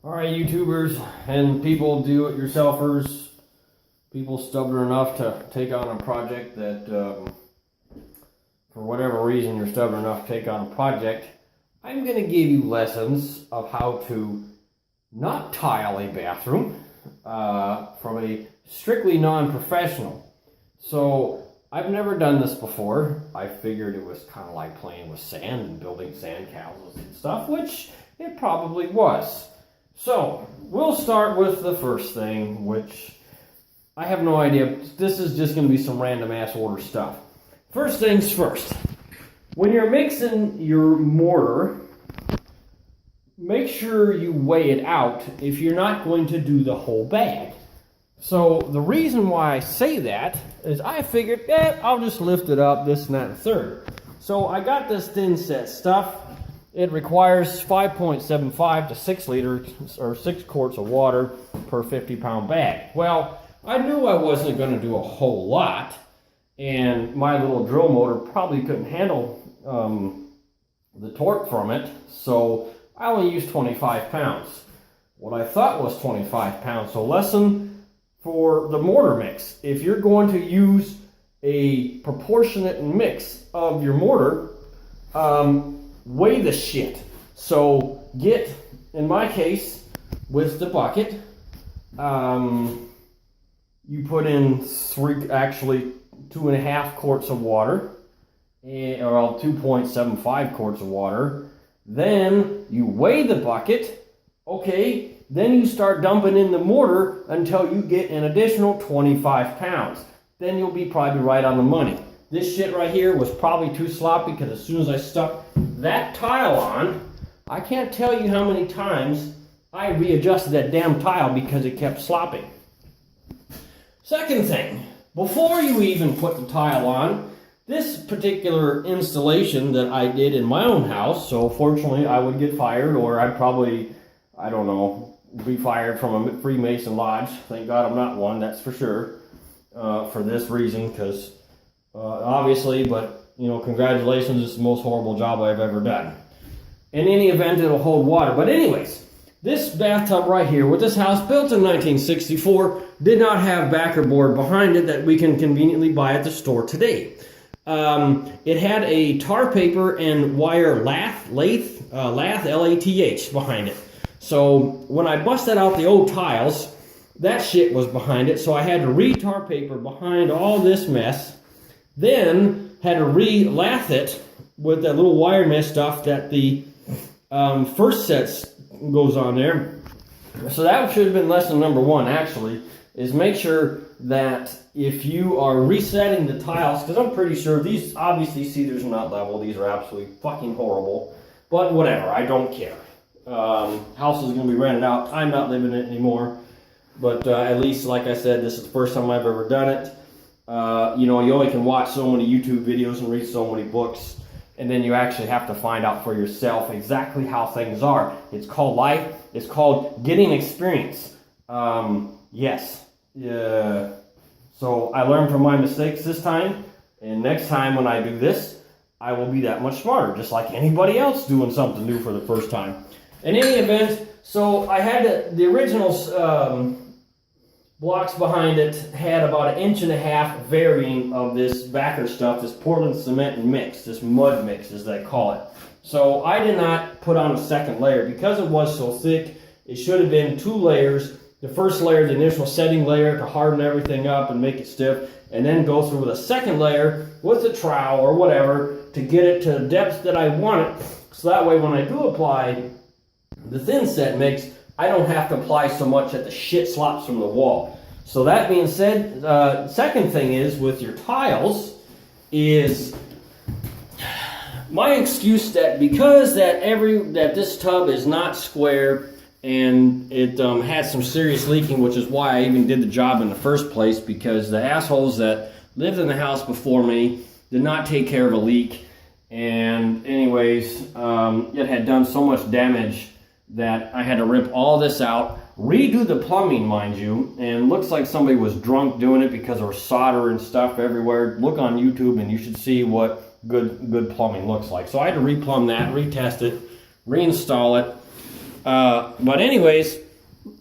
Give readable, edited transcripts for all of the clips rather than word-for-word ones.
All right, YouTubers and people do-it-yourselfers, people stubborn enough to take on a project that, for whatever reason, you're stubborn enough to take on a project. I'm going to give you lessons of how to not tile a bathroom from a strictly non-professional. So I've never done this before. I figured it was kind of like playing with sand and building sandcastles and stuff, which it probably was. So we'll start with the first thing, which I have no idea. This is just going to be some random ass order stuff. First things first. When you're mixing your mortar, make sure you weigh it out if you're not going to do the whole bag. So the reason why I say that is I figured, I'll just lift it up, this and that and third. So I got this thin set stuff. It requires 5.75 to 6 liters or 6 quarts of water per 50-pound bag. Well, I knew I wasn't going to do a whole lot, and my little drill motor probably couldn't handle the torque from it, so I only used 25 pounds. What I thought was 25 pounds. So lesson for the mortar mix. If you're going to use a proportionate mix of your mortar, weigh the shit. So get, in my case, with the bucket, you put in 2.5 quarts of water, or 2.75 quarts of water. Then you weigh the bucket. Okay, then you start dumping in the mortar until you get an additional 25 pounds. Then you'll be probably right on the money. This shit right here was probably too sloppy because as soon as I stuck that tile on, I can't tell you how many times I readjusted that damn tile because it kept slopping. Second thing, before you even put the tile on, this particular installation that I did in my own house, so fortunately I would get fired, or I'd probably, I don't know, be fired from a Freemason lodge. Thank God I'm not one, that's for sure, for this reason, because obviously, but you know, congratulations, it's the most horrible job I've ever done. In any event, it'll hold water. But anyways, this bathtub right here, with this house built in 1964, did not have backer board behind it that we can conveniently buy at the store today. It had a tar paper and wire lath, L-A-T-H, behind it. So when I busted out the old tiles, that shit was behind it, so I had to re-tar paper behind all this mess, then had to re-lath it with that little wire mesh stuff that the first set goes on there. So that should have been lesson number one, actually, is make sure that if you are resetting the tiles, because I'm pretty sure these, obviously, see, there's not level. These are absolutely fucking horrible. But whatever, I don't care. House is going to be rented out. I'm not living in it anymore. But at least, like I said, this is the first time I've ever done it. You know, you only can watch so many YouTube videos and read so many books, and then you actually have to find out for yourself exactly how things are. It's called life. It's called getting experience. Yes. So I learned from my mistakes this time, and next time when I do this, I will be that much smarter, just like anybody else doing something new for the first time. In any event, so I had the original blocks behind it had about 1.5 inches varying of this backer stuff, this Portland cement mix, this mud mix as they call it. So I did not put on a second layer because it was so thick. It should have been 2 layers. The first layer, the initial setting layer to harden everything up and make it stiff, and then go through with a second layer with a trowel or whatever to get it to the depths that I want it. So that way when I do apply the thin set mix, I don't have to apply so much that the shit slops from the wall. So that being said, second thing is with your tiles is my excuse that because that this tub is not square and it had some serious leaking, which is why I even did the job in the first place, because the assholes that lived in the house before me did not take care of a leak. And anyways, it had done so much damage that I had to rip all this out, redo the plumbing, mind you, and looks like somebody was drunk doing it because there was solder and stuff everywhere. Look on YouTube and you should see what good plumbing looks like. So I had to replumb that, retest it, reinstall it, But anyways,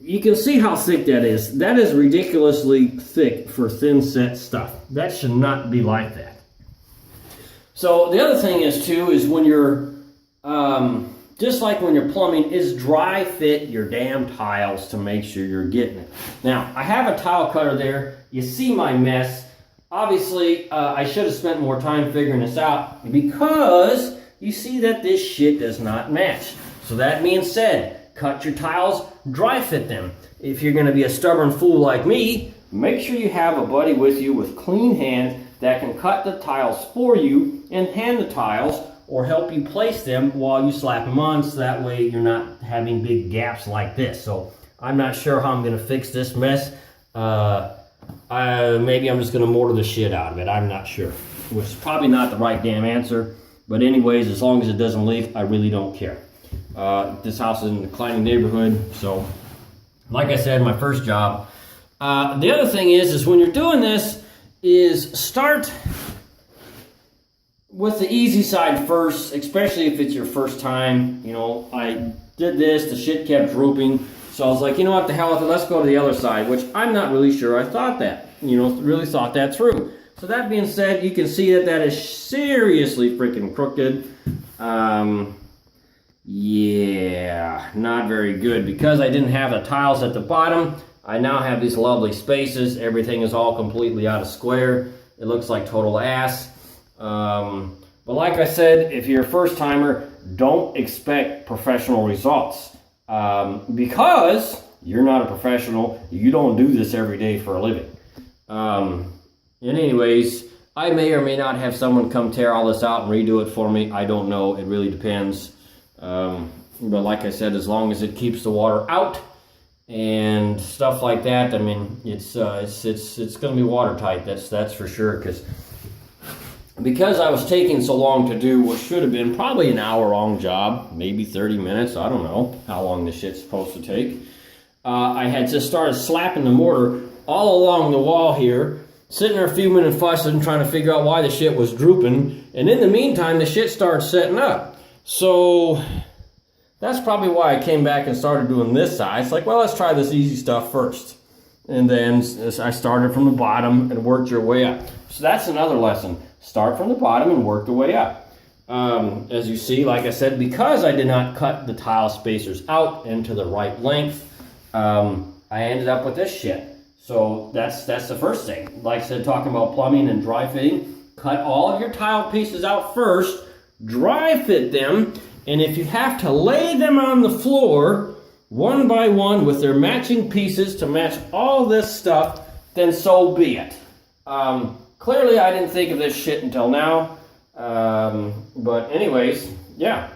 you can see how thick that is. That is ridiculously thick for thin set stuff. That should not be like that. So the other thing is too, is when you're, just like when you're plumbing, is dry fit your damn tiles to make sure you're getting it. Now, I have a tile cutter there. You see my mess. Obviously, I should have spent more time figuring this out because you see that this shit does not match. So that being said, cut your tiles, dry fit them. If you're going to be a stubborn fool like me, make sure you have a buddy with you with clean hands that can cut the tiles for you and hand the tiles or help you place them while you slap them on, so that way you're not having big gaps like this. So I'm not sure how I'm going to fix this mess. Maybe I'm just going to mortar the shit out of it. I'm not sure, which is probably not the right damn answer. But anyways, as long as it doesn't leak, I really don't care. This house is in a declining neighborhood, so like I said, my first job. The other thing is when you're doing this, is start with the easy side first, especially if it's your first time. You know, I did this, the shit kept drooping, so I was like, you know what, the hell with it, let's go to the other side, which I'm not really sure I thought that, really thought that through. So that being said, you can see that is seriously freaking crooked. Yeah, not very good. Because I didn't have the tiles at the bottom, I now have these lovely spaces. Everything is all completely out of square. It looks like total ass. But like I said, if you're a first timer, don't expect professional results. Because you're not a professional. You don't do this every day for a living. And anyways, I may or may not have someone come tear all this out and redo it for me. I don't know. It really depends. But like I said, as long as it keeps the water out and stuff like that, I mean, it's going to be watertight. That's for sure. Because I was taking so long to do what should have been probably an hour-long job, maybe 30 minutes. I don't know how long this shit's supposed to take. I had just started slapping the mortar all along the wall here, sitting there fuming and fussing, trying to figure out why the shit was drooping. And in the meantime, the shit started setting up. So that's probably why I came back and started doing this side. It's like, well, let's try this easy stuff first. And then I started from the bottom and worked your way up. So that's another lesson. Start from the bottom and work the way up. As you see, like I said, because I did not cut the tile spacers out into the right length, I ended up with this shit. So that's the first thing. Like I said, talking about plumbing and dry fitting, cut all of your tile pieces out first, dry fit them, and if you have to lay them on the floor one by one with their matching pieces to match all this stuff, then so be it. Clearly I didn't think of this shit until now, but anyways, yeah.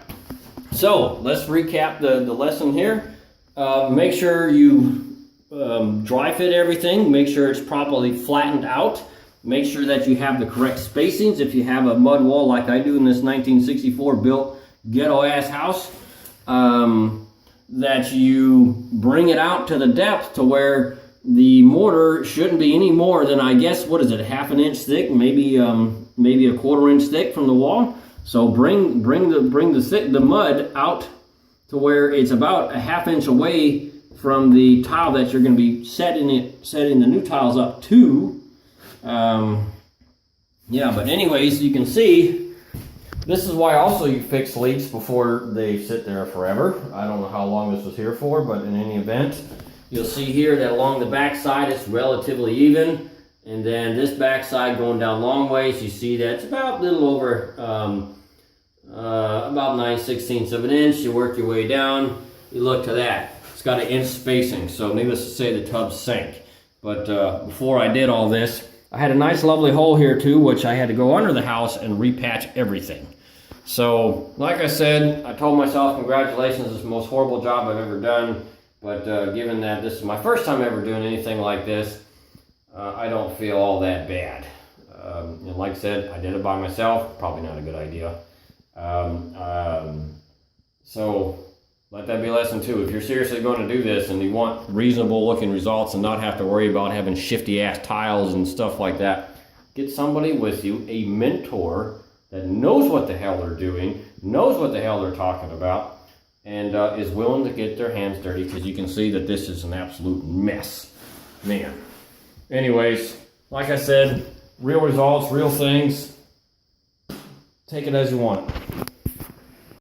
So let's recap the lesson here. Make sure you dry fit everything, make sure it's properly flattened out. Make sure that you have the correct spacings. If you have a mud wall like I do in this 1964 built ghetto ass house, that you bring it out to the depth to where the mortar shouldn't be any more than, I guess, what is it, half an inch thick, maybe a quarter-inch thick from the wall. So bring the mud out to where it's about a half inch away from the tile that you're going to be setting the new tiles up to. Yeah, but anyways, you can see this is why also you fix leaks before they sit there forever. I don't know how long this was here for, but in any event, you'll see here that along the back side it's relatively even, and then this back side going down long ways, you see that it's about a little over about 9/16 of an inch. You work your way down, you look to that. It's got an inch spacing, so needless to say the tub sank. But before I did all this, I had a nice lovely hole here too, which I had to go under the house and repatch everything. So, like I said, I told myself, congratulations, this is the most horrible job I've ever done. But given that this is my first time ever doing anything like this, I don't feel all that bad. And like I said, I did it by myself, probably not a good idea. So, let that be lesson 2. If you're seriously going to do this and you want reasonable looking results and not have to worry about having shifty ass tiles and stuff like that, get somebody with you, a mentor that knows what the hell they're doing, knows what the hell they're talking about. and is willing to get their hands dirty, because you can see that this is an absolute mess. Man. Anyways, like I said, real results, real things. Take it as you want.